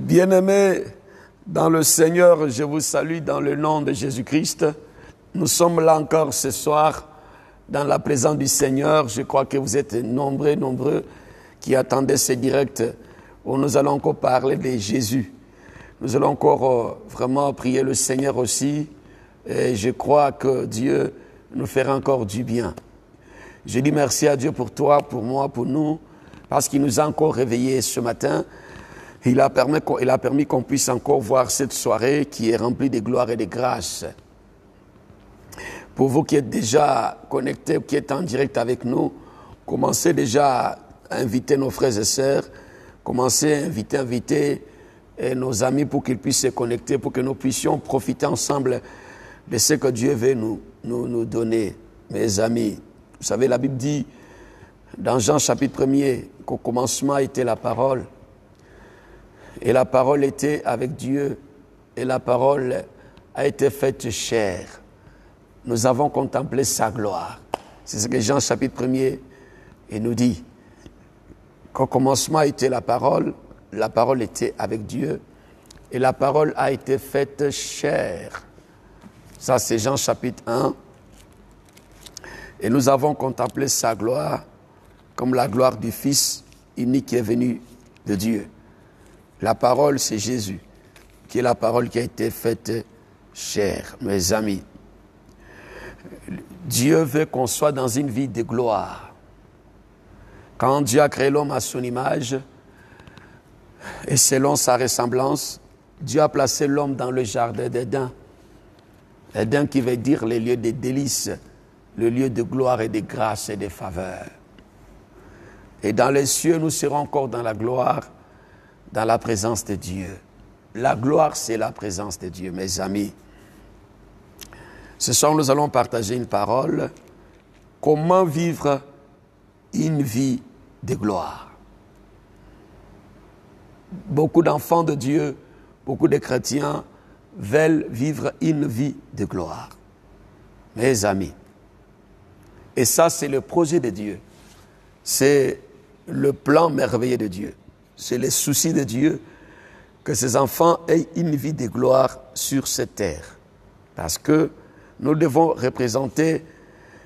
Bien-aimés dans le Seigneur, je vous salue dans le nom de Jésus-Christ. Nous sommes là encore ce soir dans la présence du Seigneur. Je crois que vous êtes nombreux qui attendaient ce direct où nous allons encore parler de Jésus. Nous allons encore vraiment prier le Seigneur aussi. Et je crois que Dieu nous fera encore du bien. Je dis merci à Dieu pour toi, pour moi, pour nous, parce qu'il nous a encore réveillés ce matin. Il a permis qu'on puisse encore voir cette soirée qui est remplie de gloire et de grâce. Pour vous qui êtes déjà connectés, qui êtes en direct avec nous, commencez déjà à inviter nos frères et sœurs, commencez à inviter nos amis pour qu'ils puissent se connecter, pour que nous puissions profiter ensemble de ce que Dieu veut nous donner, mes amis. Vous savez, la Bible dit, dans Jean chapitre 1er, qu'au commencement était la parole, et la parole était avec Dieu, et la parole a été faite chair. Nous avons contemplé sa gloire. C'est ce que Jean chapitre 1er nous dit. Qu'au commencement était la parole était avec Dieu, et la parole a été faite chair. Ça, c'est Jean chapitre 1. Et nous avons contemplé sa gloire comme la gloire du Fils unique qui est venu de Dieu. La parole, c'est Jésus, qui est la parole qui a été faite chair, mes amis. Dieu veut qu'on soit dans une vie de gloire. Quand Dieu a créé l'homme à son image et selon sa ressemblance, Dieu a placé l'homme dans le jardin d'Éden. Éden qui veut dire le lieu de délices, le lieu de gloire et de grâce et de faveur. Et dans les cieux, nous serons encore dans la gloire, dans la présence de Dieu. La gloire, c'est la présence de Dieu, mes amis. Ce soir, nous allons partager une parole. Comment vivre une vie de gloire? Beaucoup d'enfants de Dieu, beaucoup de chrétiens veulent vivre une vie de gloire. Mes amis. Et ça, c'est le projet de Dieu. C'est le plan merveilleux de Dieu. C'est le souci de Dieu que ses enfants aient une vie de gloire sur cette terre. Parce que nous devons représenter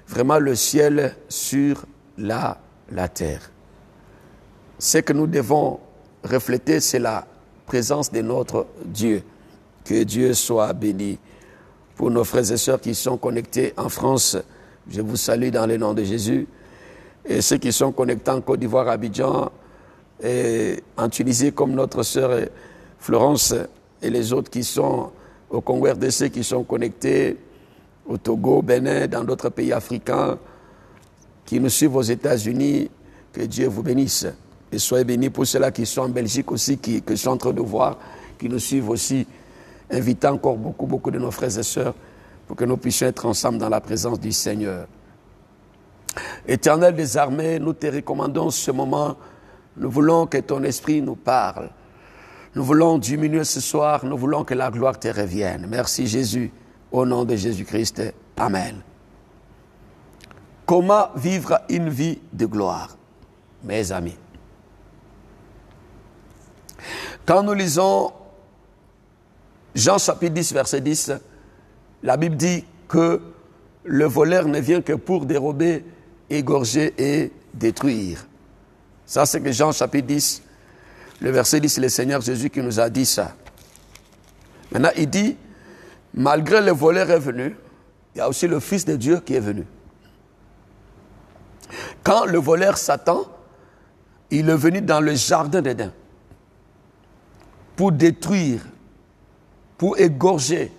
vraiment le ciel sur la terre. Ce que nous devons refléter, c'est la présence de notre Dieu. Que Dieu soit béni. Pour nos frères et sœurs qui sont connectés en France, je vous salue dans le nom de Jésus. Et ceux qui sont connectés en Côte d'Ivoire, à Abidjan, et en Tunisie, comme notre sœur Florence, et les autres qui sont au Congo RDC, qui sont connectés au Togo, au Bénin, dans d'autres pays africains, qui nous suivent aux États-Unis, que Dieu vous bénisse. Et soyez bénis pour ceux-là qui sont en Belgique aussi, que je suis en train de voir, qui nous suivent aussi. Invitez encore beaucoup de nos frères et sœurs pour que nous puissions être ensemble dans la présence du Seigneur. Éternel des armées, nous te recommandons ce moment. Nous voulons que ton esprit nous parle. Nous voulons diminuer ce soir. Nous voulons que la gloire te revienne. Merci Jésus, au nom de Jésus-Christ. Amen. Comment vivre une vie de gloire, mes amis? Quand nous lisons Jean chapitre 10, verset 10, la Bible dit que le voleur ne vient que pour dérober, égorger et détruire. Ça, c'est que Jean chapitre 10, le verset 10, c'est le Seigneur Jésus qui nous a dit ça. Maintenant, il dit, malgré le voleur est venu, il y a aussi le Fils de Dieu qui est venu. Quand le voleur Satan, il est venu dans le jardin d'Éden pour détruire, pour égorger,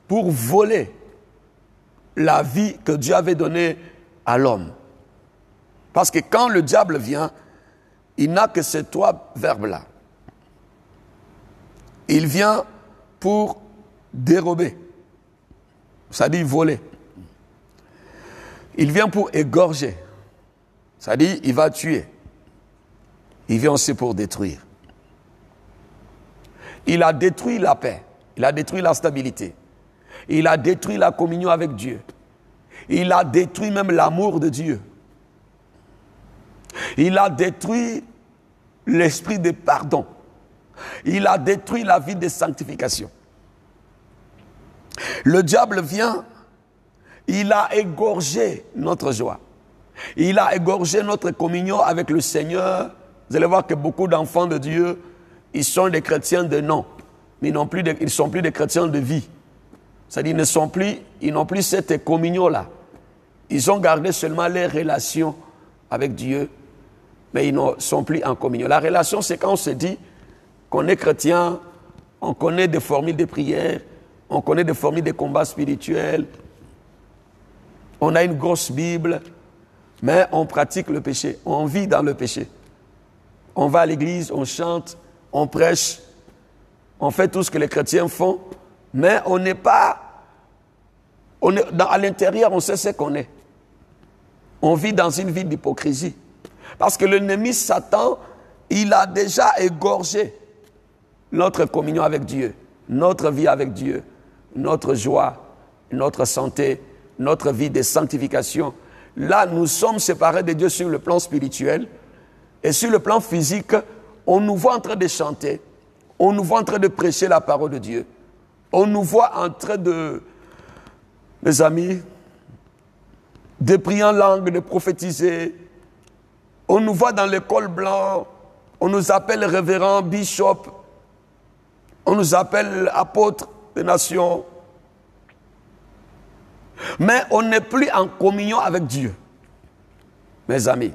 pour voler la vie que Dieu avait donnée à l'homme. Parce que quand le diable vient, il n'a que ces trois verbes-là. Il vient pour dérober, c'est-à-dire voler. Il vient pour égorger, c'est-à-dire il va tuer. Il vient aussi pour détruire. Il a détruit la paix, il a détruit la stabilité, il a détruit la communion avec Dieu, il a détruit même l'amour de Dieu. Il a détruit l'esprit de pardon. Il a détruit la vie de sanctification. Le diable vient, il a égorgé notre joie. Il a égorgé notre communion avec le Seigneur. Vous allez voir que beaucoup d'enfants de Dieu, ils sont des chrétiens de nom, mais ils ne sont plus des chrétiens de vie. C'est-à-dire ils n'ont plus cette communion-là. Ils ont gardé seulement les relations avec Dieu, mais ils ne sont plus en communion. La relation, c'est quand on se dit qu'on est chrétien, on connaît des formules de prière, on connaît des formules de combat spirituel, on a une grosse Bible, mais on pratique le péché, on vit dans le péché. On va à l'église, on chante, on prêche, on fait tout ce que les chrétiens font, mais on n'est pas... à l'intérieur, on sait ce qu'on est. On vit dans une vie d'hypocrisie. Parce que l'ennemi Satan, il a déjà égorgé notre communion avec Dieu, notre vie avec Dieu, notre joie, notre santé, notre vie de sanctification. Là, nous sommes séparés de Dieu sur le plan spirituel. Et sur le plan physique, on nous voit en train de chanter, on nous voit en train de prêcher la parole de Dieu. On nous voit en train de, les amis, de prier en langue, de prophétiser. On nous voit dans l'école blanc, on nous appelle révérend, bishop, on nous appelle apôtre des nations. Mais on n'est plus en communion avec Dieu, mes amis.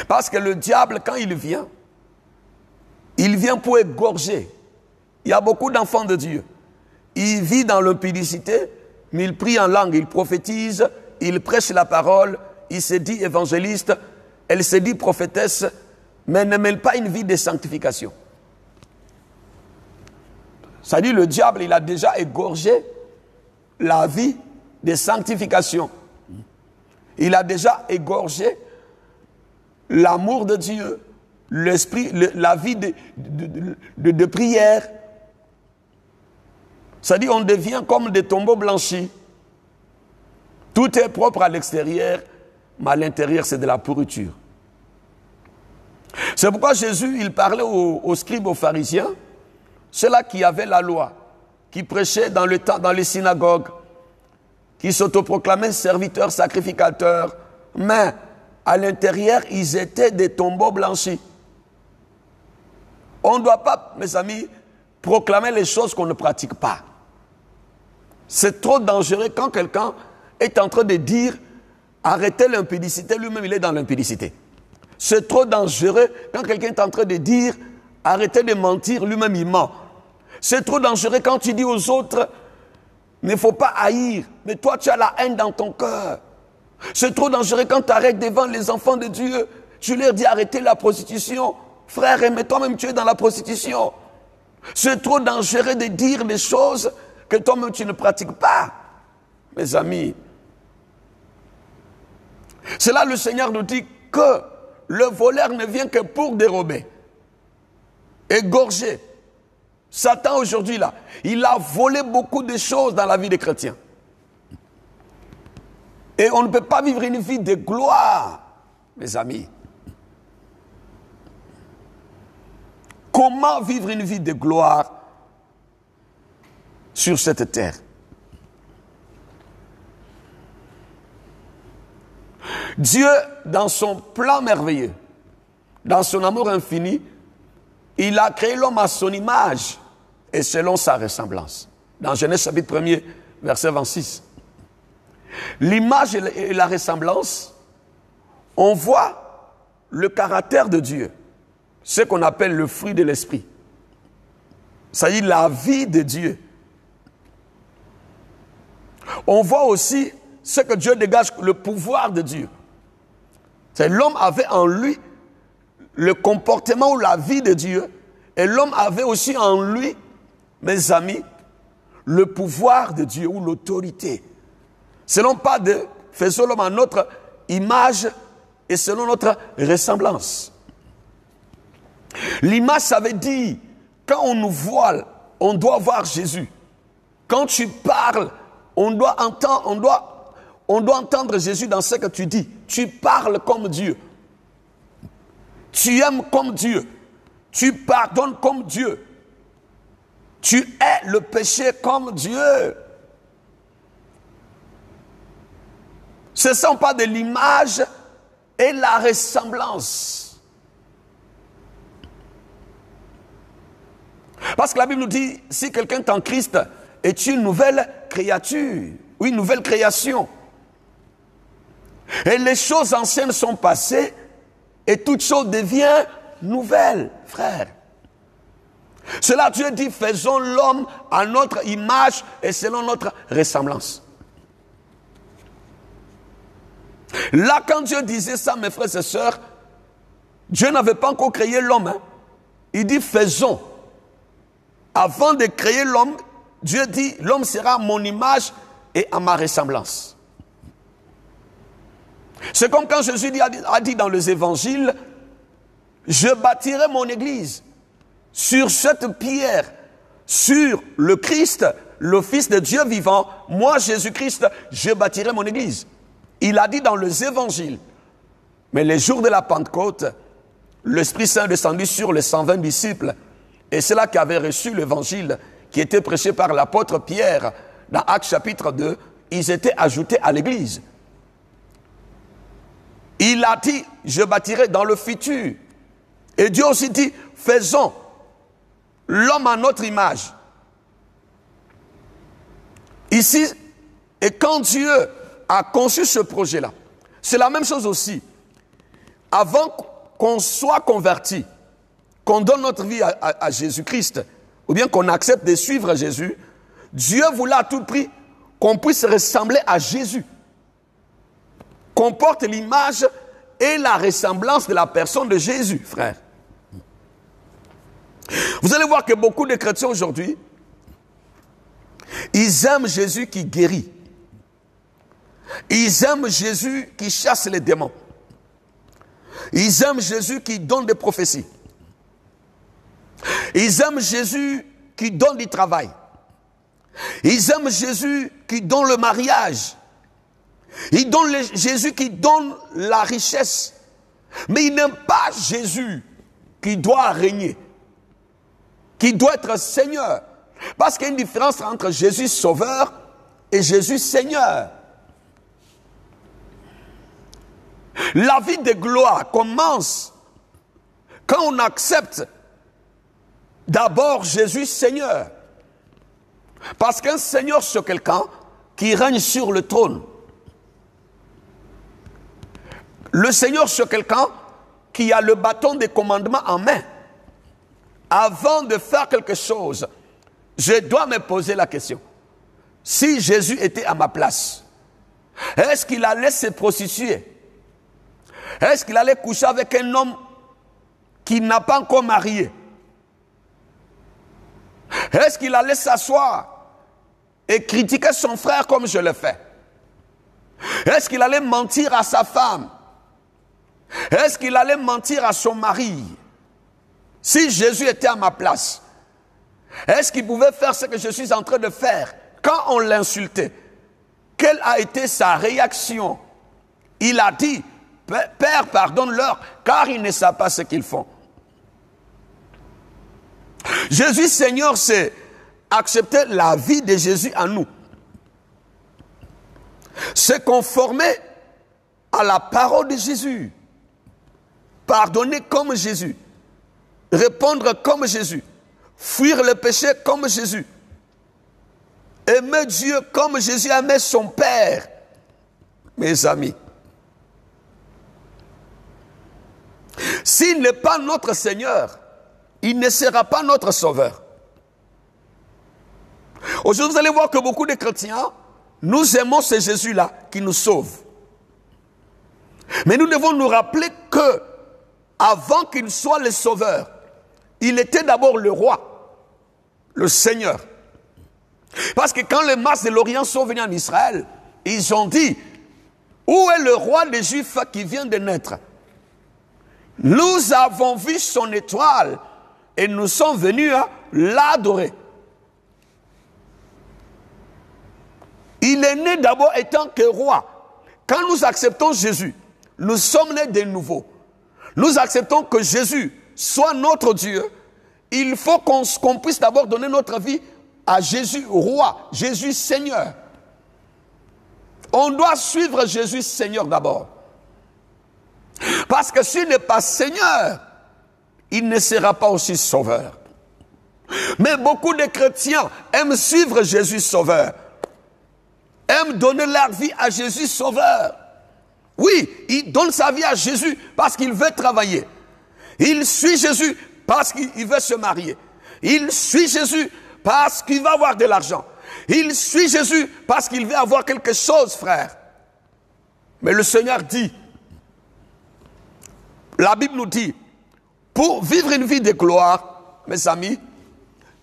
Parce que le diable, quand il vient pour égorger. Il y a beaucoup d'enfants de Dieu. Ils vivent dans l'impudicité, mais ils prient en langue, ils prophétisent, ils prêchent la parole, ils se disent évangélistes, elle se dit prophétesse, mais ne mêlent pas une vie de sanctification. C'est-à-dire le diable, il a déjà égorgé la vie de sanctification. Il a déjà égorgé l'amour de Dieu, l'esprit, la vie de prière. C'est-à-dire on devient comme des tombeaux blanchis. Tout est propre à l'extérieur, mais à l'intérieur c'est de la pourriture. C'est pourquoi Jésus, il parlait aux scribes, aux pharisiens, ceux-là qui avaient la loi, qui prêchaient dans les synagogues, qui s'autoproclamaient serviteurs, sacrificateurs, mais à l'intérieur, ils étaient des tombeaux blanchis. On ne doit pas, mes amis, proclamer les choses qu'on ne pratique pas. C'est trop dangereux quand quelqu'un est en train de dire « arrêtez l'impudicité », lui-même il est dans l'impudicité. C'est trop dangereux quand quelqu'un est en train de dire « arrêtez de mentir », lui-même il ment. C'est trop dangereux quand tu dis aux autres « il ne faut pas haïr », mais toi tu as la haine dans ton cœur. C'est trop dangereux quand tu arrêtes devant les enfants de Dieu. Tu leur dis arrêtez la prostitution. Frère, mais toi-même tu es dans la prostitution. C'est trop dangereux de dire des choses que toi-même tu ne pratiques pas. Mes amis, c'est là le Seigneur nous dit que le voleur ne vient que pour dérober, égorger. Satan aujourd'hui là, il a volé beaucoup de choses dans la vie des chrétiens. Et on ne peut pas vivre une vie de gloire, mes amis. Comment vivre une vie de gloire sur cette terre? Dieu, dans son plan merveilleux, dans son amour infini, il a créé l'homme à son image et selon sa ressemblance. Dans Genèse chapitre 1er, verset 26. L'image et la ressemblance, on voit le caractère de Dieu, ce qu'on appelle le fruit de l'esprit. C'est-à-dire la vie de Dieu. On voit aussi ce que Dieu dégage, le pouvoir de Dieu. C'est l'homme avait en lui le comportement ou la vie de Dieu, et l'homme avait aussi en lui, mes amis, le pouvoir de Dieu ou l'autorité. Selon pas de faisons l'homme à notre image et selon notre ressemblance. L'image, ça veut dire, quand on nous voit, on doit voir Jésus. Quand tu parles, on doit entendre Jésus dans ce que tu dis. Tu parles comme Dieu. Tu aimes comme Dieu. tu pardonnes comme Dieu. Tu hais le péché comme Dieu. Ce ne sont pas de l'image et la ressemblance. Parce que la Bible nous dit, si quelqu'un est en Christ, est une nouvelle créature, ou une nouvelle création. Et les choses anciennes sont passées, et toute chose devient nouvelle, frère. Cela, Dieu dit, faisons l'homme à notre image et selon notre ressemblance. Là, quand Dieu disait ça, mes frères et sœurs, Dieu n'avait pas encore créé l'homme. Hein. Il dit, faisons. Avant de créer l'homme, Dieu dit, l'homme sera à mon image et à ma ressemblance. C'est comme quand Jésus a dit dans les évangiles, je bâtirai mon église sur cette pierre, sur le Christ, le Fils de Dieu vivant. Moi, Jésus-Christ, je bâtirai mon église. Il a dit dans les évangiles. Mais les jours de la Pentecôte, l'Esprit Saint est descendu sur les 120 disciples. Et c'est là qui avaient reçu l'évangile qui était prêché par l'apôtre Pierre dans Actes chapitre 2. Ils étaient ajoutés à l'église. Il a dit, je bâtirai dans le futur. Et Dieu aussi dit, faisons l'homme à notre image. Ici, et quand Dieu a conçu ce projet-là, c'est la même chose aussi. Avant qu'on soit converti, qu'on donne notre vie à Jésus-Christ, ou bien qu'on accepte de suivre Jésus, Dieu voulait à tout prix qu'on puisse ressembler à Jésus. Qu'on porte l'image et la ressemblance de la personne de Jésus, frère. Vous allez voir que beaucoup de chrétiens aujourd'hui, ils aiment Jésus qui guérit. Ils aiment Jésus qui chasse les démons. Ils aiment Jésus qui donne des prophéties. Ils aiment Jésus qui donne du travail. Ils aiment Jésus qui donne le mariage. Ils donnent Jésus qui donne la richesse. Mais ils n'aiment pas Jésus qui doit régner, qui doit être Seigneur. Parce qu'il y a une différence entre Jésus Sauveur et Jésus Seigneur. La vie de gloire commence quand on accepte d'abord Jésus Seigneur. Parce qu'un Seigneur, c'est quelqu'un qui règne sur le trône. Le Seigneur, c'est quelqu'un qui a le bâton des commandements en main. Avant de faire quelque chose, je dois me poser la question. Si Jésus était à ma place, est-ce qu'il allait se prostituer? Est-ce qu'il allait coucher avec un homme qui n'a pas encore marié? Est-ce qu'il allait s'asseoir et critiquer son frère comme je le fais? Est-ce qu'il allait mentir à sa femme? Est-ce qu'il allait mentir à son mari? Si Jésus était à ma place, est-ce qu'il pouvait faire ce que je suis en train de faire? Quand on l'insultait, quelle a été sa réaction? Il a dit, Père, pardonne-leur, car ils ne savent pas ce qu'ils font. Jésus Seigneur, c'est accepter la vie de Jésus en nous. Se conformer à la parole de Jésus. Pardonner comme Jésus. Répondre comme Jésus. Fuir le péché comme Jésus. Aimer Dieu comme Jésus aimait son Père. Mes amis. S'il n'est pas notre Seigneur, il ne sera pas notre Sauveur. Aujourd'hui, vous allez voir que beaucoup de chrétiens, nous aimons ce Jésus-là qui nous sauve. Mais nous devons nous rappeler que, avant qu'il soit le Sauveur, il était d'abord le roi, le Seigneur. Parce que quand les masses de l'Orient sont venus en Israël, ils ont dit, où est le roi des Juifs qui vient de naître? Nous avons vu son étoile et nous sommes venus l'adorer. Il est né d'abord étant que roi. Quand nous acceptons Jésus, nous sommes nés de nouveau. Nous acceptons que Jésus soit notre Dieu, il faut qu'on puisse d'abord donner notre vie à Jésus roi, Jésus Seigneur. On doit suivre Jésus Seigneur d'abord. Parce que s'il n'est pas Seigneur, il ne sera pas aussi sauveur. Mais beaucoup de chrétiens aiment suivre Jésus Sauveur, aiment donner leur vie à Jésus Sauveur. Oui, il donne sa vie à Jésus parce qu'il veut travailler. Il suit Jésus parce qu'il veut se marier. Il suit Jésus parce qu'il va avoir de l'argent. Il suit Jésus parce qu'il veut avoir quelque chose, frère. Mais le Seigneur dit, la Bible nous dit, pour vivre une vie de gloire, mes amis,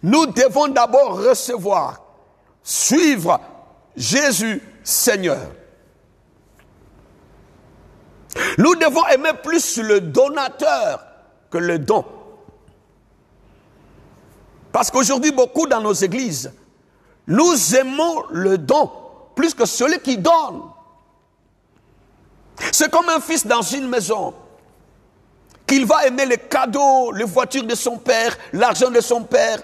nous devons d'abord recevoir, suivre Jésus Seigneur. Nous devons aimer plus le donateur que le don. Parce qu'aujourd'hui, beaucoup dans nos églises, nous aimons le don plus que celui qui donne. C'est comme un fils dans une maison, qu'il va aimer les cadeaux, les voitures de son père, l'argent de son père,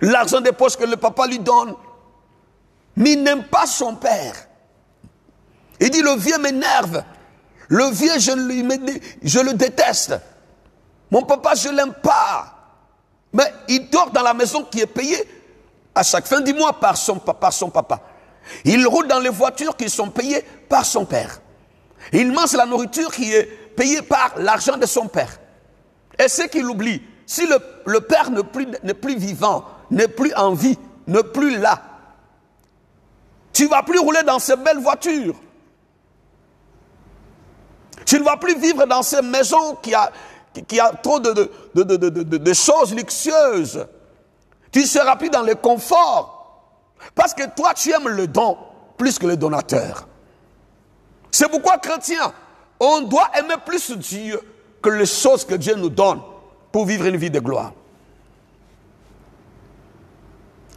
l'argent des poches que le papa lui donne. Mais il n'aime pas son père. Il dit, le vieux m'énerve. Le vieux, je le déteste. Mon papa, je ne l'aime pas. Mais il dort dans la maison qui est payée à chaque fin du mois par son papa. Il roule dans les voitures qui sont payées par son père. Il mange la nourriture qui est payée par l'argent de son père. Et ce qu'il oublie, si le père n'est plus vivant, n'est plus en vie, n'est plus là, tu ne vas plus rouler dans ces belles voitures. Tu ne vas plus vivre dans ces maisons qui a trop de choses luxueuses. Tu ne seras plus dans le confort. Parce que toi, tu aimes le don plus que le donateur. C'est pourquoi, chrétiens, on doit aimer plus Dieu que les choses que Dieu nous donne pour vivre une vie de gloire.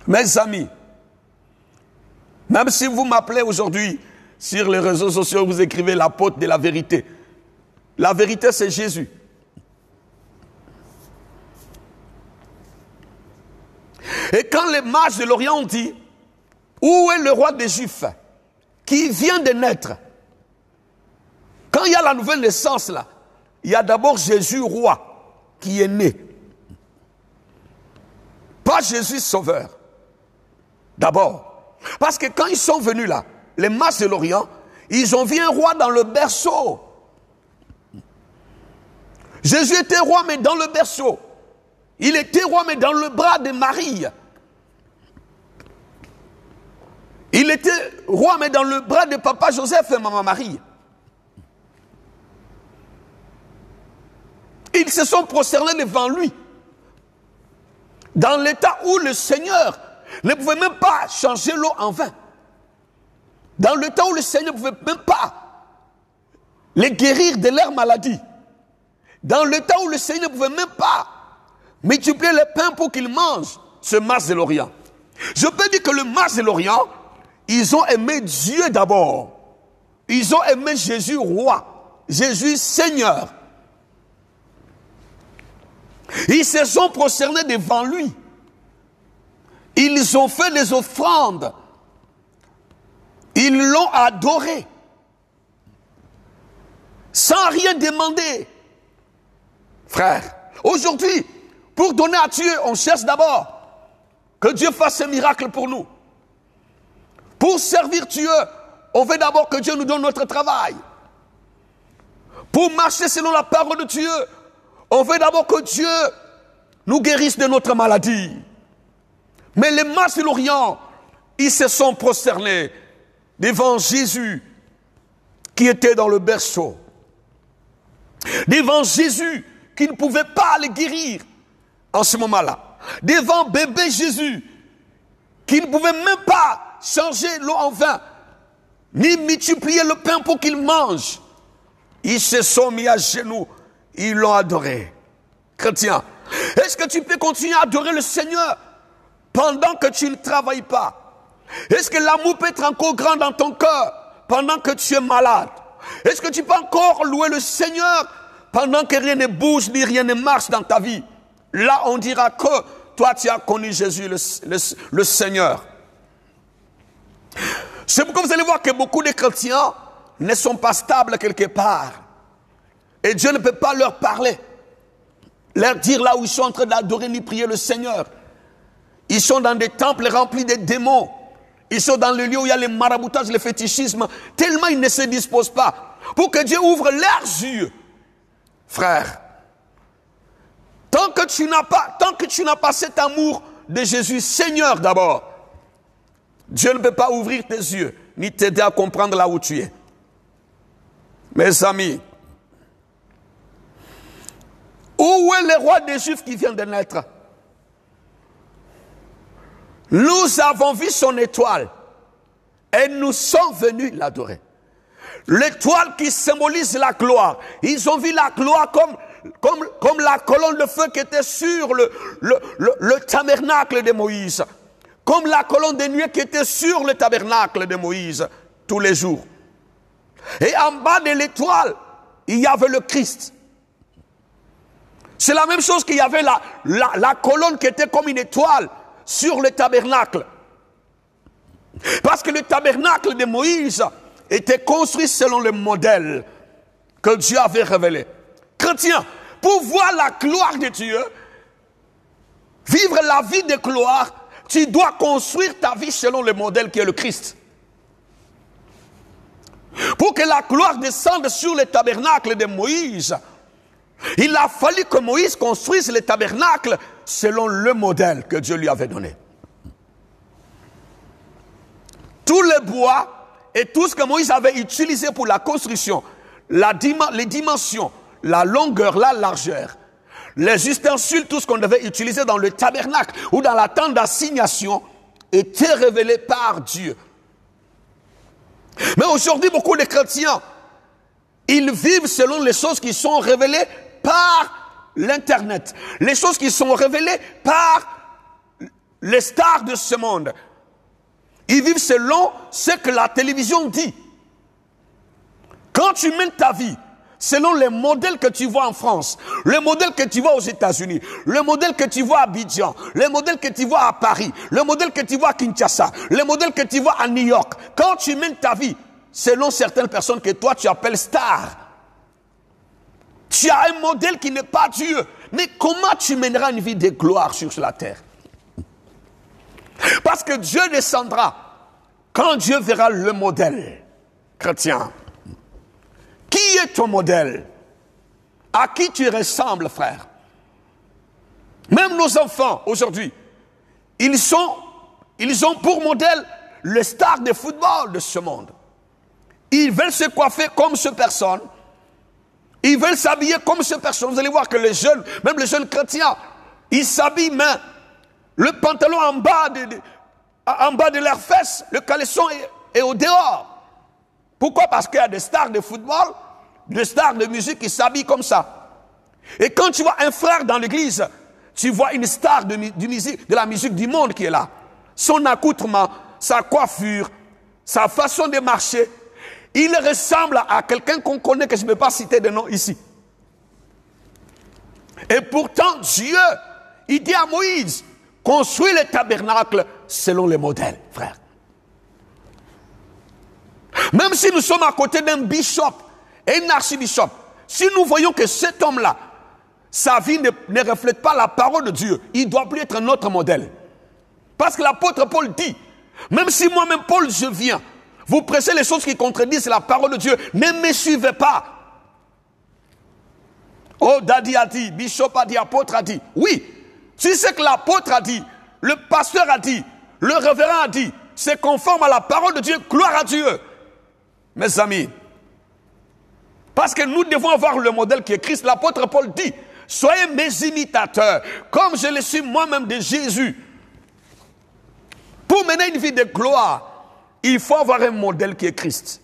Mes amis, même si vous m'appelez aujourd'hui sur les réseaux sociaux, vous écrivez l'apôtre de la vérité. La vérité, c'est Jésus. Et quand les mages de l'Orient ont dit, où est le roi des Juifs qui vient de naître? Quand il y a la nouvelle naissance là, il y a d'abord Jésus roi qui est né. Pas Jésus sauveur. D'abord. Parce que quand ils sont venus là, les mages de l'Orient, ils ont vu un roi dans le berceau. Jésus était roi mais dans le berceau. Il était roi mais dans le bras de Marie. Il était roi mais dans le bras de papa Joseph et maman Marie. Ils se sont prosternés devant lui. Dans l'état où le Seigneur ne pouvait même pas changer l'eau en vin. Dans l'état où le Seigneur ne pouvait même pas les guérir de leur maladie. Dans l'état où le Seigneur ne pouvait même pas multiplier les pains pour qu'ils mangent, ce mage de l'Orient. Je peux dire que le mage de l'Orient, ils ont aimé Dieu d'abord. Ils ont aimé Jésus roi, Jésus Seigneur. Ils se sont prosternés devant lui. Ils ont fait des offrandes. Ils l'ont adoré. Sans rien demander. Frère, aujourd'hui, pour donner à Dieu, on cherche d'abord que Dieu fasse un miracle pour nous. Pour servir Dieu, on veut d'abord que Dieu nous donne notre travail. Pour marcher selon la parole de Dieu, on veut d'abord que Dieu nous guérisse de notre maladie. Mais les mages de l'Orient, ils se sont prosternés devant Jésus qui était dans le berceau. Devant Jésus qui ne pouvait pas les guérir en ce moment-là. Devant bébé Jésus qui ne pouvait même pas changer l'eau en vin, ni multiplier le pain pour qu'il mange. Ils se sont mis à genoux, ils l'ont adoré. Chrétien, est-ce que tu peux continuer à adorer le Seigneur pendant que tu ne travailles pas? Est-ce que l'amour peut être encore grand dans ton cœur pendant que tu es malade? Est-ce que tu peux encore louer le Seigneur pendant que rien ne bouge ni rien ne marche dans ta vie, là on dira que toi tu as connu Jésus le Seigneur. C'est pourquoi vous allez voir que beaucoup de chrétiens ne sont pas stables quelque part. Et Dieu ne peut pas leur parler, leur dire là où ils sont en train d'adorer ni prier le Seigneur. Ils sont dans des temples remplis de démons. Ils sont dans le lieu où il y a les maraboutages, le fétichisme. Tellement ils ne se disposent pas pour que Dieu ouvre leurs yeux. Frère, tant que tu n'as pas cet amour de Jésus, Seigneur d'abord, Dieu ne peut pas ouvrir tes yeux, ni t'aider à comprendre là où tu es. Mes amis, où est le roi des Juifs qui vient de naître? Nous avons vu son étoile et nous sommes venus l'adorer. L'étoile qui symbolise la gloire. Ils ont vu la gloire comme la colonne de feu qui était sur le tabernacle de Moïse. Comme la colonne de nuée qui était sur le tabernacle de Moïse tous les jours. Et en bas de l'étoile, il y avait le Christ. C'est la même chose qu'il y avait la colonne qui était comme une étoile sur le tabernacle. Parce que le tabernacle de Moïse était construit selon le modèle que Dieu avait révélé. Chrétien, pour voir la gloire de Dieu, vivre la vie de gloire, tu dois construire ta vie selon le modèle qui est le Christ. Pour que la gloire descende sur le tabernacle de Moïse, il a fallu que Moïse construise le tabernacle selon le modèle que Dieu lui avait donné. Tout le bois et tout ce que Moïse avait utilisé pour la construction, les dimensions, la longueur, la largeur, les ustensiles, tout ce qu'on devait utiliser dans le tabernacle ou dans la tente d'assignation était révélé par Dieu. Mais aujourd'hui, beaucoup de chrétiens, ils vivent selon les choses qui sont révélées par l'Internet, les choses qui sont révélées par les stars de ce monde. Ils vivent selon ce que la télévision dit. Quand tu mènes ta vie selon les modèles que tu vois en France, le modèle que tu vois aux États-Unis, le modèle que tu vois à Abidjan, le modèle que tu vois à Paris, le modèle que tu vois à Kinshasa, le modèle que tu vois à New York, quand tu mènes ta vie selon certaines personnes que toi tu appelles stars, tu as un modèle qui n'est pas Dieu. Mais comment tu mèneras une vie de gloire sur la terre? Parce que Dieu descendra quand Dieu verra le modèle. Chrétien, qui est ton modèle? À qui tu ressembles, frère? Même nos enfants, aujourd'hui, ils ont pour modèle les stars de football de ce monde. Ils veulent se coiffer comme ces personnes. Ils veulent s'habiller comme ces personnes. Vous allez voir que les jeunes, même les jeunes chrétiens, ils s'habillent, mais le pantalon en bas de leurs fesses, le caleçon est au dehors. Pourquoi? Parce qu'il y a des stars de football, des stars de musique qui s'habillent comme ça. Et quand tu vois un frère dans l'église, tu vois une star de la musique du monde qui est là. Son accoutrement, sa coiffure, sa façon de marcher, il ressemble à quelqu'un qu'on connaît, que je ne peux pas citer de nom ici. Et pourtant, Dieu, il dit à Moïse, construis le tabernacle selon les modèles, frère. Même si nous sommes à côté d'un bishop et un archibishop, si nous voyons que cet homme-là, sa vie ne reflète pas la parole de Dieu, il doit plus être notre modèle. Parce que l'apôtre Paul dit, même si moi-même Paul je viens, vous prêchez les choses qui contredisent la parole de Dieu, ne me suivez pas. Oh, Daddy a dit, bishop a dit, apôtre a dit. Oui, si c'est que l'apôtre a dit, le pasteur a dit, le révérend a dit, c'est conforme à la parole de Dieu, gloire à Dieu. Mes amis, parce que nous devons avoir le modèle qui est Christ. L'apôtre Paul dit, soyez mes imitateurs, comme je le suis moi-même de Jésus. Pour mener une vie de gloire, il faut avoir un modèle qui est Christ.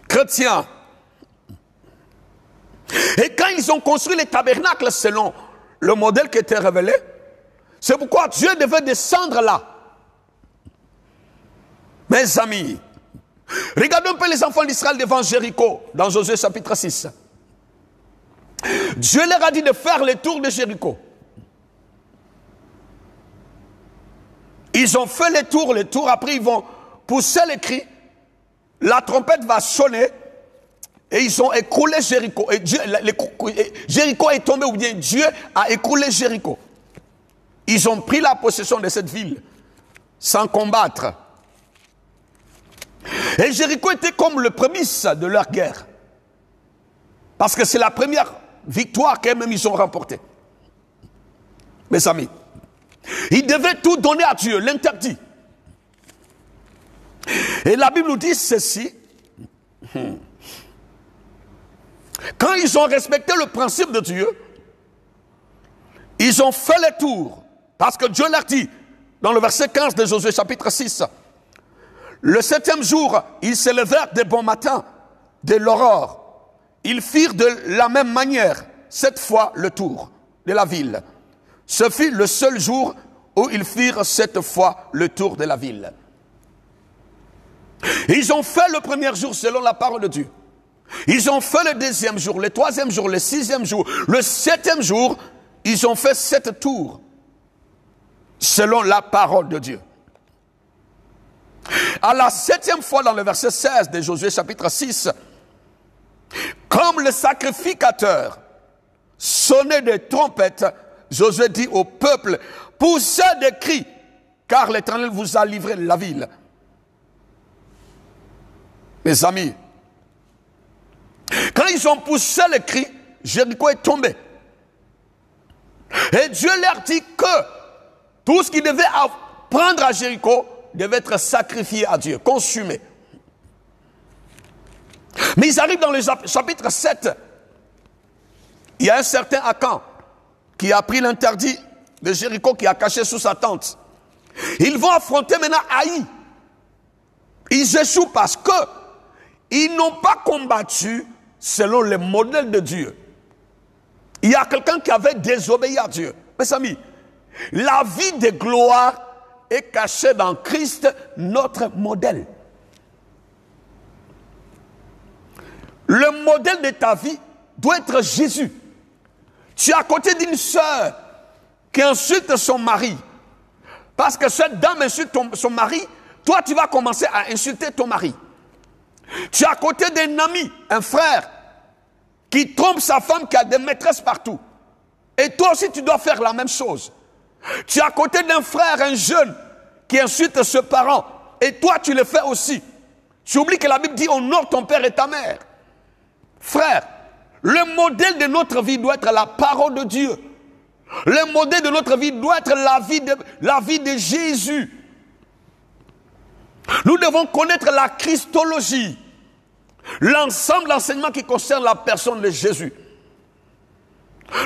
Chrétiens. Et quand ils ont construit les tabernacles selon le modèle qui était révélé, c'est pourquoi Dieu devait descendre là. Mes amis, Regardons un peu les enfants d'Israël devant Jéricho, dans Josué chapitre 6. Dieu leur a dit de faire le tour de Jéricho. Ils ont fait le tour, après ils vont pousser les cris, la trompette va sonner, et ils ont écroulé Jéricho. Et Jéricho est tombé, ou bien Dieu a écroulé Jéricho. Ils ont pris la possession de cette ville, sans combattre. Et Jéricho était comme le prémisse de leur guerre. Parce que c'est la première victoire qu'eux-mêmes ils ont remportée. Mes amis, ils devaient tout donner à Dieu, l'interdit. Et la Bible nous dit ceci. Quand ils ont respecté le principe de Dieu, ils ont fait le tour. Parce que Dieu leur dit, dans le verset 15 de Josué chapitre 6, le 7e jour, ils se levèrent de bon matin, de l'aurore. Ils firent de la même manière, cette fois, le tour de la ville. Ce fut le seul jour où ils firent cette fois le tour de la ville. Ils ont fait le premier jour selon la parole de Dieu. Ils ont fait le deuxième jour, le troisième jour, le 6e jour, le 7e jour, ils ont fait 7 tours selon la parole de Dieu. À la 7e fois, dans le verset 16 de Josué chapitre 6, comme le sacrificateur sonnait des trompettes, Josué dit au peuple, poussez des cris, car l'Éternel vous a livré la ville. Mes amis, quand ils ont poussé les cris, Jéricho est tombé. Et Dieu leur dit que tout ce qu'ils devaient prendre à Jéricho devait être sacrifié à Dieu, consumé. Mais ils arrivent dans le chapitre 7. Il y a un certain Akan qui a pris l'interdit de Jéricho, qui a caché sous sa tente. Ils vont affronter maintenant Haï. Ils échouent parce que ils n'ont pas combattu selon le modèle de Dieu. Il y a quelqu'un qui avait désobéi à Dieu. Mes amis, la vie de gloire est cachée dans Christ, notre modèle. Le modèle de ta vie doit être Jésus. Tu es à côté d'une sœur qui insulte son mari. Parce que cette dame insulte son mari, toi tu vas commencer à insulter ton mari. Tu es à côté d'un ami, un frère, qui trompe sa femme, qui a des maîtresses partout. Et toi aussi tu dois faire la même chose. Tu es à côté d'un frère, un jeune, qui insulte ses parents. Et toi tu le fais aussi. Tu oublies que la Bible dit honore ton père et ta mère. Frère, le modèle de notre vie doit être la parole de Dieu. Le modèle de notre vie doit être la vie de Jésus. Nous devons connaître la Christologie, l'ensemble d'enseignements qui concernent la personne de Jésus.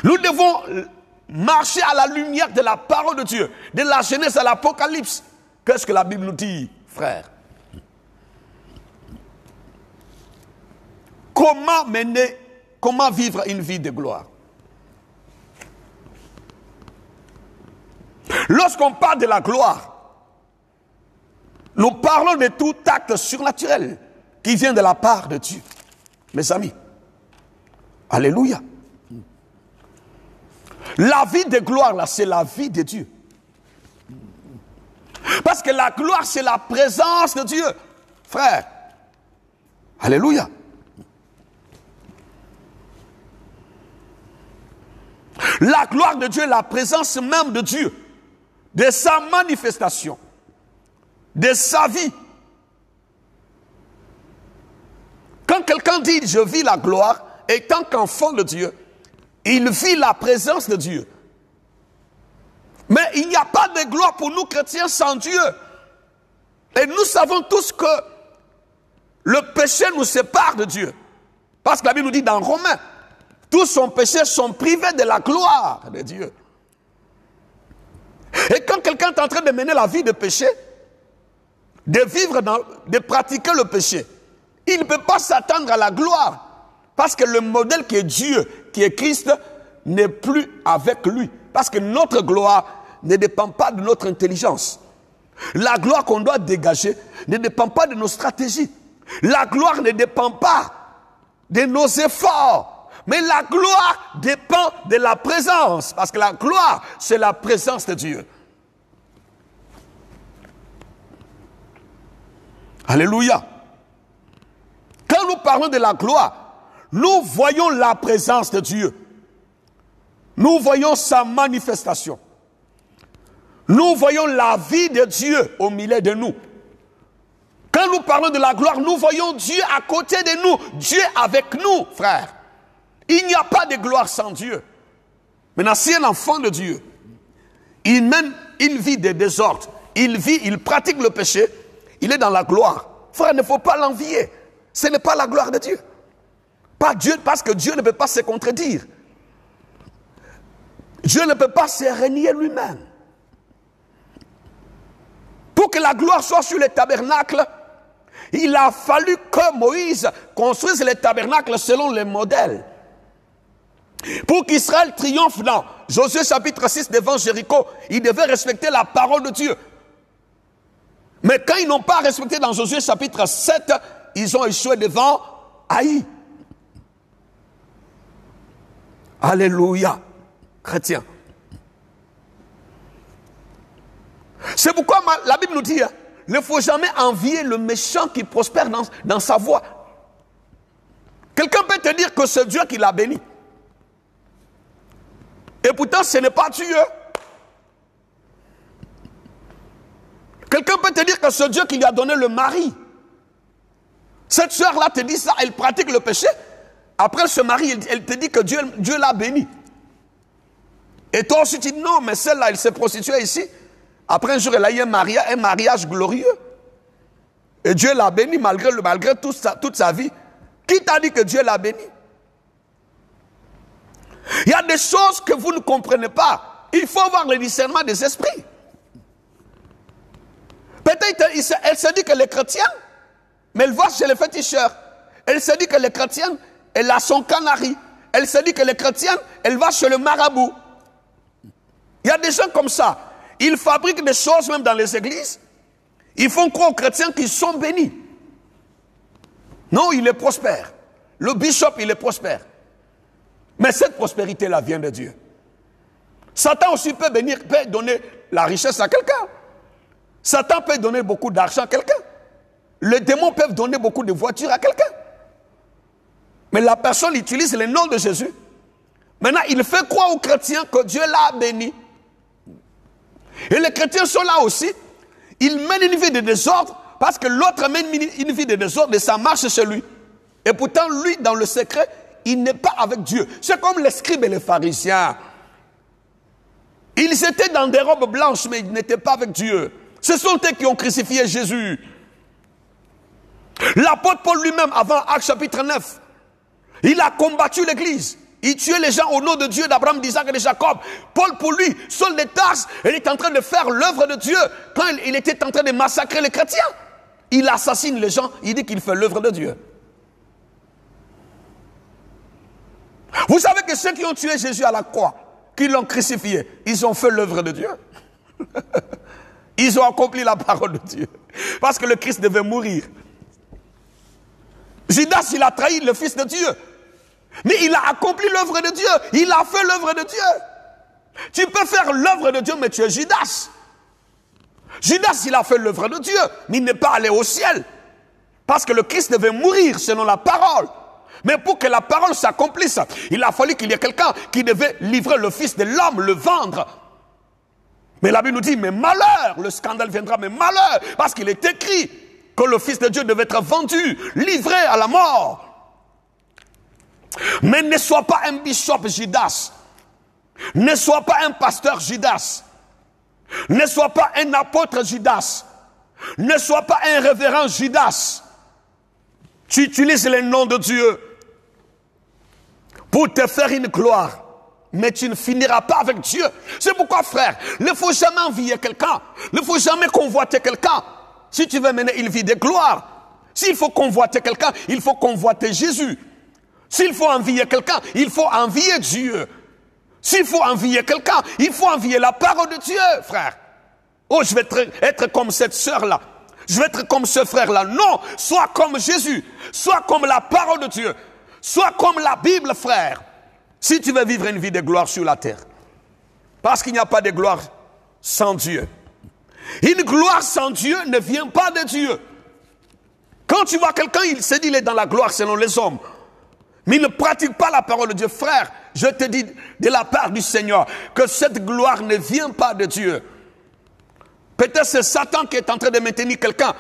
Nous devons marcher à la lumière de la parole de Dieu, de la Genèse à l'Apocalypse. Qu'est-ce que la Bible nous dit, frère? Comment vivre une vie de gloire? Lorsqu'on parle de la gloire, nous parlons de tout acte surnaturel qui vient de la part de Dieu. Mes amis, alléluia. La vie de gloire, là, c'est la vie de Dieu. Parce que la gloire, c'est la présence de Dieu. Frère, alléluia. La gloire de Dieu est la présence même de Dieu, de sa manifestation, de sa vie. Quand quelqu'un dit « je vis la gloire », étant qu'enfant de Dieu, il vit la présence de Dieu. Mais il n'y a pas de gloire pour nous chrétiens sans Dieu. Et nous savons tous que le péché nous sépare de Dieu. Parce que la Bible nous dit dans Romains, tous son péchés sont privés de la gloire de Dieu. Et quand quelqu'un est en train de mener la vie de péché, de pratiquer le péché, il ne peut pas s'attendre à la gloire. Parce que le modèle qui est Dieu, qui est Christ, n'est plus avec lui. Parce que notre gloire ne dépend pas de notre intelligence. La gloire qu'on doit dégager ne dépend pas de nos stratégies. La gloire ne dépend pas de nos efforts, mais la gloire dépend de la présence, parce que la gloire, c'est la présence de Dieu. Alléluia. Quand nous parlons de la gloire, nous voyons la présence de Dieu. Nous voyons sa manifestation. Nous voyons la vie de Dieu au milieu de nous. Quand nous parlons de la gloire, nous voyons Dieu à côté de nous. Dieu avec nous, frères. Il n'y a pas de gloire sans Dieu. Maintenant, si un enfant de Dieu, il mène une vie de désordre, il pratique le péché, il est dans la gloire. Frère, il ne faut pas l'envier. Ce n'est pas la gloire de Dieu. Pas Dieu, parce que Dieu ne peut pas se contredire. Dieu ne peut pas se renier lui-même. Pour que la gloire soit sur le tabernacle, il a fallu que Moïse construise le tabernacle selon les modèles. Pour qu'Israël triomphe dans Josué chapitre 6 devant Jéricho, il devait respecter la parole de Dieu. Mais quand ils n'ont pas respecté dans Josué chapitre 7, ils ont échoué devant Haï. Alléluia, chrétiens. C'est pourquoi la Bible nous dit, il ne faut jamais envier le méchant qui prospère dans sa voie. Quelqu'un peut te dire que c'est Dieu qui l'a béni. Et pourtant, ce n'est pas Dieu. Quelqu'un peut te dire que c'est Dieu qui lui a donné le mari. Cette soeur-là te dit ça, elle pratique le péché. Après ce mari, elle te dit que Dieu l'a béni. Et toi aussi tu dis non, mais celle-là, elle s'est prostituée ici. Après un jour, elle a eu un mariage glorieux. Et Dieu l'a béni malgré toute sa vie. Qui t'a dit que Dieu l'a béni? Il y a des choses que vous ne comprenez pas. Il faut avoir le discernement des esprits. Peut-être elle se dit que les chrétiens, mais elle va chez les féticheurs. Elle se dit que les chrétiens, elle a son canari. Elle se dit que les chrétiens, elle va chez le marabout. Il y a des gens comme ça. Ils fabriquent des choses même dans les églises. Ils font croire aux chrétiens qu'ils sont bénis. Non, il est prospère. Le bishop, il est prospère. Mais cette prospérité-là vient de Dieu. Satan aussi peut donner la richesse à quelqu'un. Satan peut donner beaucoup d'argent à quelqu'un. Les démons peuvent donner beaucoup de voitures à quelqu'un. Mais la personne utilise le nom de Jésus. Maintenant, il fait croire aux chrétiens que Dieu l'a béni. Et les chrétiens sont là aussi. Ils mènent une vie de désordre parce que l'autre mène une vie de désordre et ça marche chez lui. Et pourtant, lui, dans le secret, il n'est pas avec Dieu. C'est comme les scribes et les pharisiens. Ils étaient dans des robes blanches, mais ils n'étaient pas avec Dieu. Ce sont eux qui ont crucifié Jésus. L'apôtre Paul lui-même, avant Actes chapitre 9, il a combattu l'église. Il tuait les gens au nom de Dieu, d'Abraham, d'Isaac et de Jacob. Paul, pour lui, Saul de Tarse, il est en train de faire l'œuvre de Dieu. Quand il était en train de massacrer les chrétiens, il assassine les gens, il dit qu'il fait l'œuvre de Dieu. Vous savez que ceux qui ont tué Jésus à la croix, qui l'ont crucifié, ils ont fait l'œuvre de Dieu. Ils ont accompli la parole de Dieu. Parce que le Christ devait mourir. Judas, il a trahi le Fils de Dieu. Mais il a accompli l'œuvre de Dieu. Il a fait l'œuvre de Dieu. Tu peux faire l'œuvre de Dieu, mais tu es Judas. Judas, il a fait l'œuvre de Dieu, mais il n'est pas allé au ciel. Parce que le Christ devait mourir selon la parole. Mais pour que la parole s'accomplisse, il a fallu qu'il y ait quelqu'un qui devait livrer le Fils de l'homme, le vendre. Mais la Bible nous dit, mais malheur, le scandale viendra, mais malheur, parce qu'il est écrit que le Fils de Dieu devait être vendu, livré à la mort. Mais ne sois pas un bishop Judas. Ne sois pas un pasteur Judas. Ne sois pas un apôtre Judas. Ne sois pas un révérend Judas. Tu utilises le nom de Dieu pour te faire une gloire. Mais tu ne finiras pas avec Dieu. C'est pourquoi, frère, il ne faut jamais envier quelqu'un. Il ne faut jamais convoiter quelqu'un. Si tu veux mener une vie de gloire, s'il faut convoiter quelqu'un, il faut convoiter Jésus. S'il faut envier quelqu'un, il faut envier Dieu. S'il faut envier quelqu'un, il faut envier la parole de Dieu, frère. Oh, je vais être comme cette sœur-là. Je veux être comme ce frère-là. Non, sois comme Jésus. Sois comme la parole de Dieu. Sois comme la Bible, frère. Si tu veux vivre une vie de gloire sur la terre. Parce qu'il n'y a pas de gloire sans Dieu. Une gloire sans Dieu ne vient pas de Dieu. Quand tu vois quelqu'un, il se dit qu'il est dans la gloire selon les hommes. Mais il ne pratique pas la parole de Dieu. Frère, je te dis de la part du Seigneur que cette gloire ne vient pas de Dieu. Peut-être c'est Satan qui est en train de maintenir quelqu'un.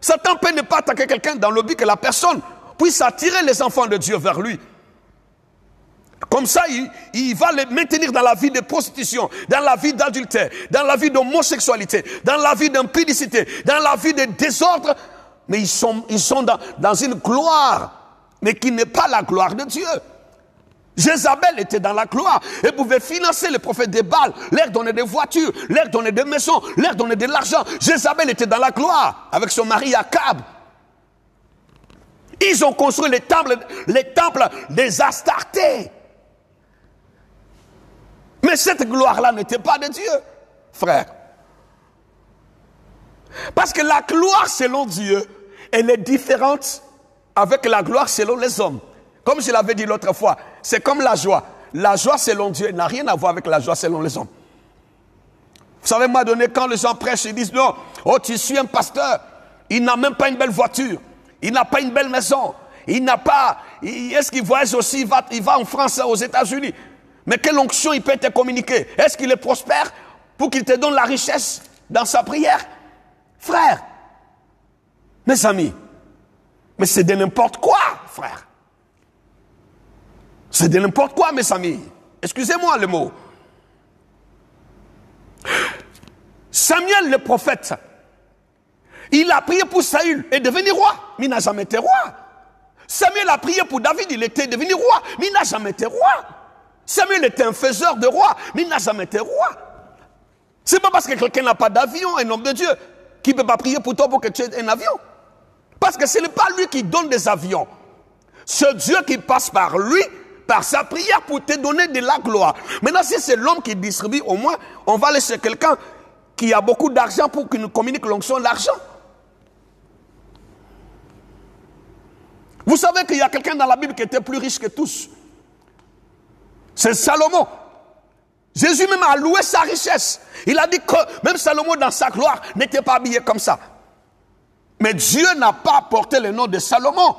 Satan peut ne pas attaquer quelqu'un dans le but que la personne puisse attirer les enfants de Dieu vers lui. Comme ça, il va les maintenir dans la vie de prostitution, dans la vie d'adultère, dans la vie d'homosexualité, dans la vie d'impudicité, dans la vie de désordre. Mais ils sont dans une gloire, mais qui n'est pas la gloire de Dieu. Jézabel était dans la gloire et pouvait financer les prophètes de Baal, leur donner des voitures, leur donner des maisons, leur donner de l'argent. Jézabel était dans la gloire avec son mari Akab. Ils ont construit les temples des Astartés. Mais cette gloire-là n'était pas de Dieu, frère. Parce que la gloire selon Dieu, elle est différente avec la gloire selon les hommes. Comme je l'avais dit l'autre fois, c'est comme la joie. La joie selon Dieu n'a rien à voir avec la joie selon les hommes. Vous savez, à un moment donné, quand les gens prêchent, ils disent non, oh, tu suis un pasteur, il n'a même pas une belle voiture, il n'a pas une belle maison, il n'a pas, est-ce qu'il voyage aussi, il va en France, aux États-Unis. Mais quelle onction il peut te communiquer? Est-ce qu'il est prospère pour qu'il te donne la richesse dans sa prière? Frère, mes amis, mais c'est de n'importe quoi, frère. C'est de n'importe quoi, mes amis. Excusez-moi le mot. Samuel, le prophète, il a prié pour Saül et devenu roi, mais il n'a jamais été roi. Samuel a prié pour David, il était devenu roi, mais il n'a jamais été roi. Samuel était un faiseur de roi, mais il n'a jamais été roi. C'est pas parce que quelqu'un n'a pas d'avion, un homme de Dieu, qu'il ne peut pas prier pour toi pour que tu aies un avion. Parce que ce n'est pas lui qui donne des avions. C'est Dieu qui passe par lui, par sa prière pour te donner de la gloire. Maintenant, si c'est l'homme qui distribue, au moins, on va laisser quelqu'un qui a beaucoup d'argent pour qu'il nous communique l'onction de l'argent. Vous savez qu'il y a quelqu'un dans la Bible qui était plus riche que tous. C'est Salomon. Jésus même a loué sa richesse. Il a dit que même Salomon dans sa gloire n'était pas habillé comme ça. Mais Dieu n'a pas porté le nom de Salomon.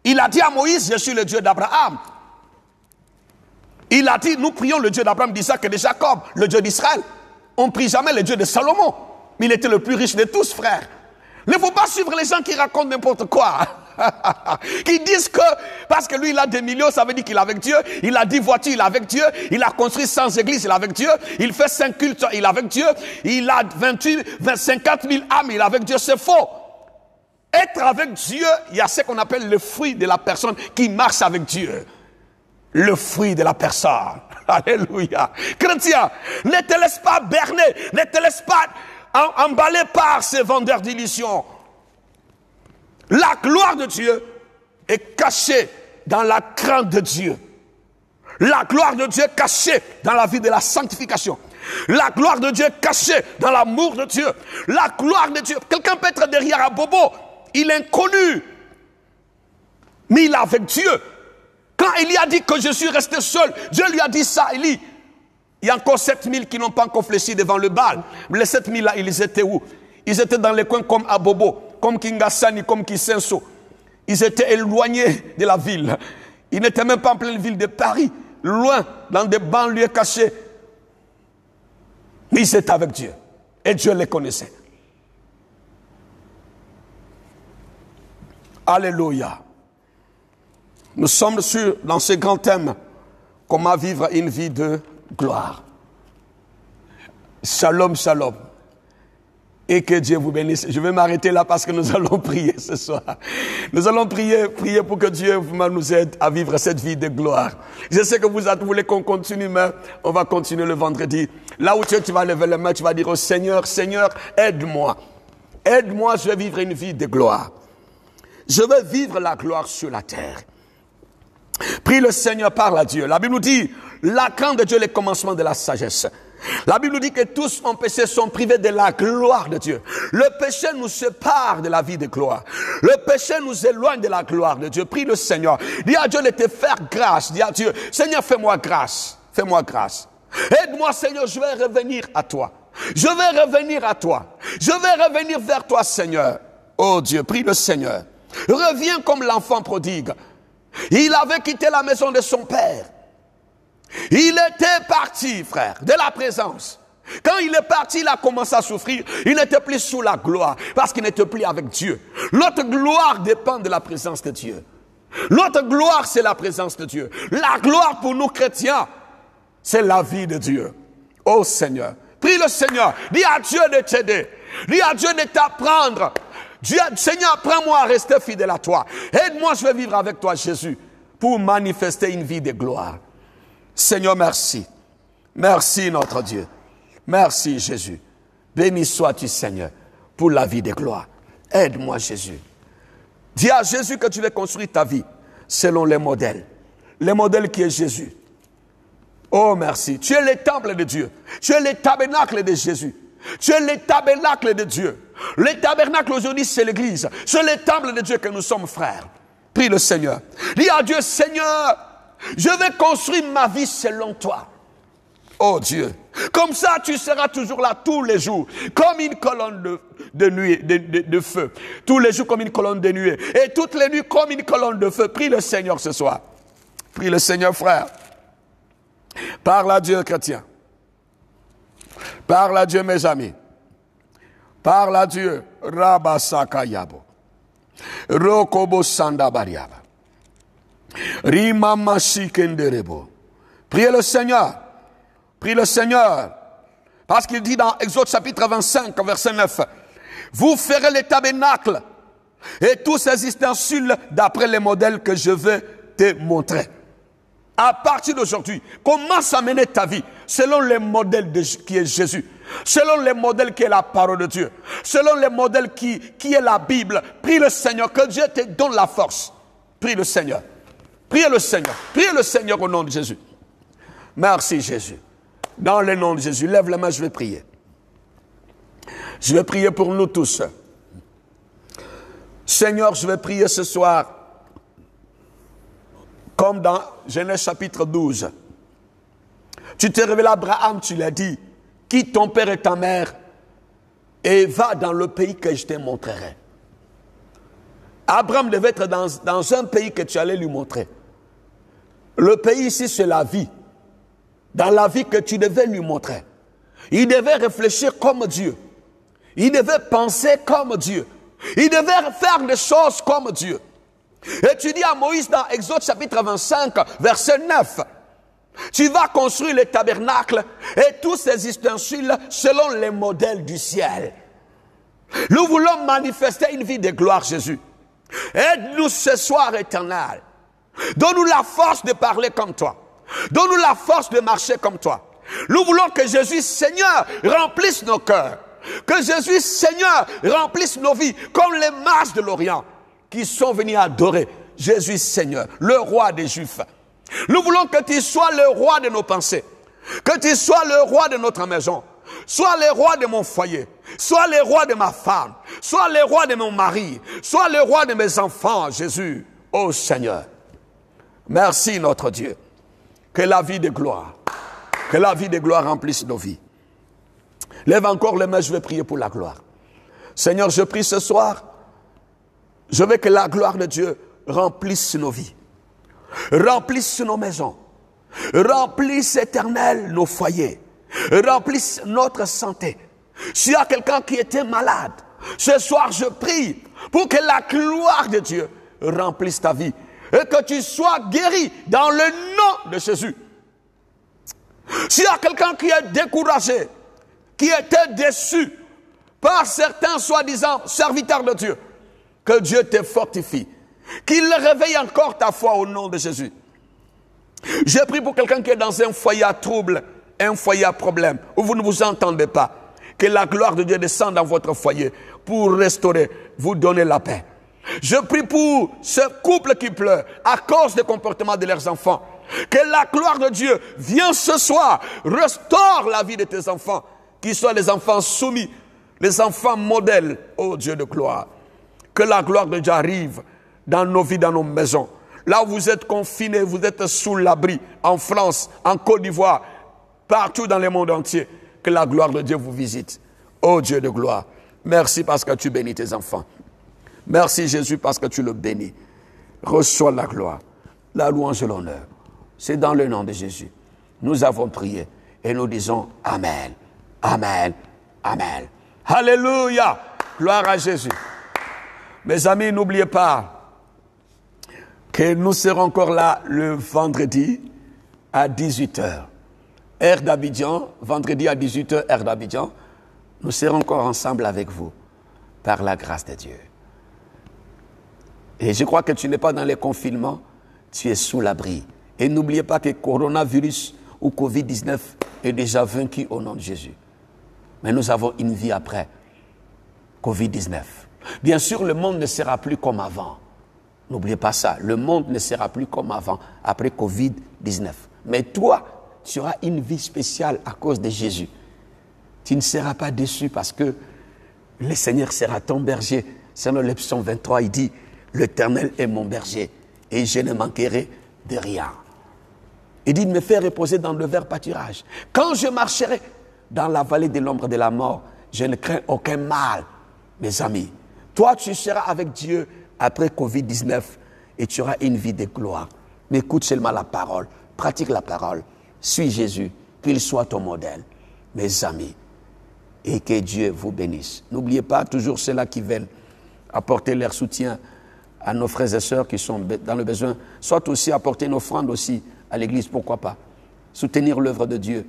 Il a dit à Moïse, je suis le Dieu d'Abraham. Il a dit, nous prions le Dieu d'Abraham, d'Isaac et de Jacob, le Dieu d'Israël. On ne prie jamais le Dieu de Salomon. Mais il était le plus riche de tous, frère. Il ne faut pas suivre les gens qui racontent n'importe quoi. Qui disent que, parce que lui il a des millions, ça veut dire qu'il est avec Dieu. Il a 10 voitures, il est avec Dieu. Il a construit 100 églises, il est avec Dieu. Il fait 5 cultes, il est avec Dieu. Il a 50 000 âmes, il est avec Dieu. C'est faux. Être avec Dieu, il y a ce qu'on appelle le fruit de la personne qui marche avec Dieu. Le fruit de la personne. Alléluia. Chrétien, ne te laisse pas berner, ne te laisse pas emballer par ces vendeurs d'illusions. La gloire de Dieu est cachée dans la crainte de Dieu. La gloire de Dieu est cachée dans la vie de la sanctification. La gloire de Dieu est cachée dans l'amour de Dieu. La gloire de Dieu. Quelqu'un peut être derrière un bobo. Il est inconnu. Mais il est avec Dieu. Quand Élie a dit que je suis resté seul, Dieu lui a dit ça, Élie. Il y a encore 7000 qui n'ont pas encore fléchi devant le Baal. Mais les 7000 là, ils étaient où? Ils étaient dans les coins comme Abobo, comme Kingasani, comme Kisenso. Ils étaient éloignés de la ville. Ils n'étaient même pas en pleine ville de Paris, loin, dans des banlieues cachées. Mais ils étaient avec Dieu. Et Dieu les connaissait. Alléluia. Nous sommes dans ce grand thème, comment vivre une vie de gloire. Shalom, shalom. Et que Dieu vous bénisse. Je vais m'arrêter là parce que nous allons prier ce soir. Nous allons prier pour que Dieu nous aide à vivre cette vie de gloire. Je sais que vous voulez qu'on continue, mais on va continuer le vendredi. Là où tu vas lever la main, tu vas dire au Seigneur, Seigneur, aide-moi. Aide-moi, je vais vivre une vie de gloire. Je veux vivre la gloire sur la terre. Prie le Seigneur, parle à Dieu. La Bible nous dit, la crainte de Dieu est le commencement de la sagesse. La Bible nous dit que tous ont péché, sont privés de la gloire de Dieu. Le péché nous sépare de la vie de gloire. Le péché nous éloigne de la gloire de Dieu. Prie le Seigneur. Dis à Dieu de te faire grâce. Dis à Dieu, Seigneur, fais-moi grâce. Fais-moi grâce. Aide-moi, Seigneur, je vais revenir à toi. Je vais revenir à toi. Je vais revenir vers toi, Seigneur. Oh Dieu, prie le Seigneur. Reviens comme l'enfant prodigue. Il avait quitté la maison de son père. Il était parti, frère, de la présence. Quand il est parti, il a commencé à souffrir. Il n'était plus sous la gloire, parce qu'il n'était plus avec Dieu. Notre gloire dépend de la présence de Dieu. Notre gloire, c'est la présence de Dieu. La gloire pour nous chrétiens, c'est la vie de Dieu. Oh Seigneur, prie le Seigneur. Dis à Dieu de t'aider. Dis à Dieu de t'apprendre. Dieu, Seigneur, apprends-moi à rester fidèle à toi. Aide-moi, je vais vivre avec toi, Jésus, pour manifester une vie de gloire. Seigneur, merci. Merci, notre Dieu. Merci, Jésus. Béni sois-tu, Seigneur, pour la vie de gloire. Aide-moi, Jésus. Dis à Jésus que tu veux construire ta vie selon les modèles. Le modèle qui est Jésus. Oh, merci. Tu es le temple de Dieu. Tu es le tabernacle de Jésus. Tu es le tabernacle de Dieu. Le tabernacle aujourd'hui, c'est l'église. C'est le temple de Dieu que nous sommes, frères. Prie le Seigneur. Dis à Dieu, Seigneur, je vais construire ma vie selon toi. Oh Dieu. Comme ça, tu seras toujours là tous les jours. Comme une colonne de feu. Tous les jours comme une colonne de nuée. Et toutes les nuits comme une colonne de feu. Prie le Seigneur ce soir. Prie le Seigneur, frère. Parle à Dieu, chrétien. Parle à Dieu, mes amis. Parle à Dieu. Rabasakayabo. Rokobo Sandabariaba. Rimamasikenderebo. Priez le Seigneur. Prie le Seigneur. Parce qu'il dit dans Exode chapitre 25, verset 9. Vous ferez les tabernacles et tous ces ustensiles d'après les modèles que je vais te montrer. À partir d'aujourd'hui, commence à mener ta vie selon les modèles qui est Jésus. Selon les modèles qui est la parole de Dieu. Selon les modèles qui est la Bible. Prie le Seigneur, que Dieu te donne la force. Prie le Seigneur. Priez le Seigneur. Priez le Seigneur au nom de Jésus. Merci Jésus. Dans le nom de Jésus, lève la main, je vais prier. Je vais prier pour nous tous. Seigneur, je vais prier ce soir, comme dans Genèse chapitre 12. Tu t'es révélé à Abraham, tu l'as dit, quitte ton père et ta mère et va dans le pays que je te montrerai. Abraham devait être dans un pays que tu allais lui montrer. Le pays ici, c'est la vie. Dans la vie que tu devais lui montrer. Il devait réfléchir comme Dieu. Il devait penser comme Dieu. Il devait faire des choses comme Dieu. Et tu dis à Moïse dans Exode chapitre 25, verset 9, tu vas construire le tabernacle et tous ces ustensiles selon les modèles du ciel. Nous voulons manifester une vie de gloire, Jésus. Aide-nous ce soir, Éternel. Donne-nous la force de parler comme toi. Donne-nous la force de marcher comme toi. Nous voulons que Jésus, Seigneur, remplisse nos cœurs. Que Jésus, Seigneur, remplisse nos vies comme les mages de l'Orient qui sont venus adorer Jésus, Seigneur, le roi des Juifs. Nous voulons que tu sois le roi de nos pensées. Que tu sois le roi de notre maison. Sois le roi de mon foyer. Sois le roi de ma femme. Sois le roi de mon mari. Sois le roi de mes enfants, Jésus. Oh Seigneur. Merci notre Dieu. Que la vie de gloire remplisse nos vies. Lève encore les mains, je vais prier pour la gloire. Seigneur, je prie ce soir, je veux que la gloire de Dieu remplisse nos vies, remplisse nos maisons, remplisse, Éternel, nos foyers, remplisse notre santé. S'il y a quelqu'un qui était malade, ce soir je prie pour que la gloire de Dieu remplisse ta vie. Et que tu sois guéri dans le nom de Jésus. S'il y a quelqu'un qui est découragé, qui était déçu par certains soi-disant serviteurs de Dieu, que Dieu te fortifie, qu'il réveille encore ta foi au nom de Jésus. Je prie pour quelqu'un qui est dans un foyer à trouble, un foyer à problème, où vous ne vous entendez pas, que la gloire de Dieu descende dans votre foyer pour restaurer, vous donner la paix. Je prie pour ce couple qui pleure à cause des comportements de leurs enfants. Que la gloire de Dieu vienne ce soir, restaure la vie de tes enfants, qu'ils soient les enfants soumis, les enfants modèles, ô Dieu de gloire. Que la gloire de Dieu arrive dans nos vies, dans nos maisons. Là où vous êtes confinés, vous êtes sous l'abri, en France, en Côte d'Ivoire, partout dans le monde entier. Que la gloire de Dieu vous visite. Ô Dieu de gloire, merci parce que tu bénis tes enfants. Merci Jésus parce que tu le bénis. Reçois la gloire, la louange et l'honneur. C'est dans le nom de Jésus. Nous avons prié et nous disons Amen, Amen, Amen. Alléluia, gloire à Jésus. Mes amis, n'oubliez pas que nous serons encore là le vendredi à 18h. Heure d'Abidjan, vendredi à 18h, heure d'Abidjan. Nous serons encore ensemble avec vous, par la grâce de Dieu. Et je crois que tu n'es pas dans les confinements, tu es sous l'abri. Et n'oubliez pas que le coronavirus ou Covid-19 est déjà vaincu au nom de Jésus. Mais nous avons une vie après Covid-19. Bien sûr, le monde ne sera plus comme avant. N'oubliez pas ça. Le monde ne sera plus comme avant, après Covid-19. Mais toi, tu auras une vie spéciale à cause de Jésus. Tu ne seras pas déçu parce que le Seigneur sera ton berger. Selon le psaume 23, il dit, l'Éternel est mon berger et je ne manquerai de rien. Il dit de me faire reposer dans le vert pâturage. Quand je marcherai dans la vallée de l'ombre de la mort, je ne crains aucun mal, mes amis. Toi, tu seras avec Dieu après Covid-19 et tu auras une vie de gloire. Mais écoute seulement la parole, pratique la parole, suis Jésus, qu'il soit ton modèle, mes amis, et que Dieu vous bénisse. N'oubliez pas toujours ceux-là qui veulent apporter leur soutien à nos frères et sœurs qui sont dans le besoin, soit aussi apporter une offrande aussi à l'église, pourquoi pas. Soutenir l'œuvre de Dieu.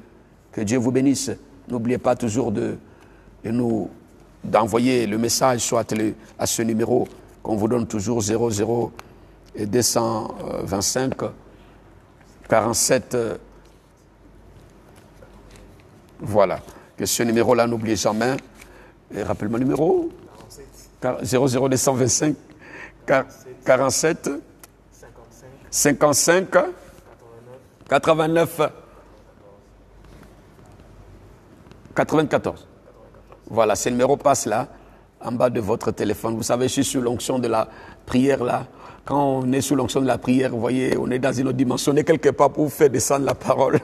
Que Dieu vous bénisse. N'oubliez pas toujours d'envoyer le message soit à ce numéro qu'on vous donne toujours 00 et 225 47. Voilà. Que ce numéro-là, n'oubliez jamais. Et rappelle-moi le numéro. 00 225 47 55 89 94. Voilà, ce numéro passe là, en bas de votre téléphone. Vous savez, je suis sous l'onction de la prière là. Quand on est sous l'onction de la prière, vous voyez, on est dans une autre dimension. On est quelque part pour vous faire descendre la parole.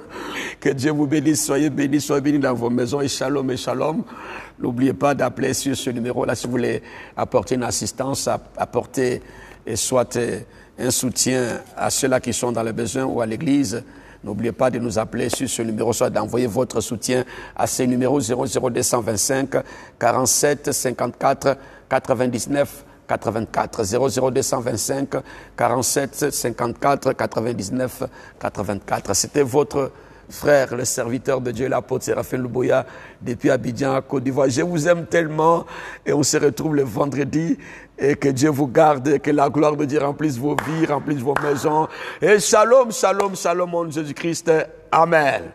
Que Dieu vous bénisse, soyez bénis dans vos maisons. Et shalom et shalom. N'oubliez pas d'appeler sur ce numéro-là si vous voulez apporter une assistance, apporter soit un soutien à ceux-là qui sont dans le besoin ou à l'église. N'oubliez pas de nous appeler sur ce numéro, soit d'envoyer votre soutien à ce numéro 00225 47 54 99 84 00225 47 54 99 84. C'était votre frère, le serviteur de Dieu, l'apôtre Séraphin Louboya, depuis Abidjan, Côte d'Ivoire. Je vous aime tellement et on se retrouve le vendredi. Et que Dieu vous garde, que la gloire de Dieu remplisse vos vies, remplisse vos maisons. Et shalom, shalom, shalom, mon Jésus-Christ. Amen.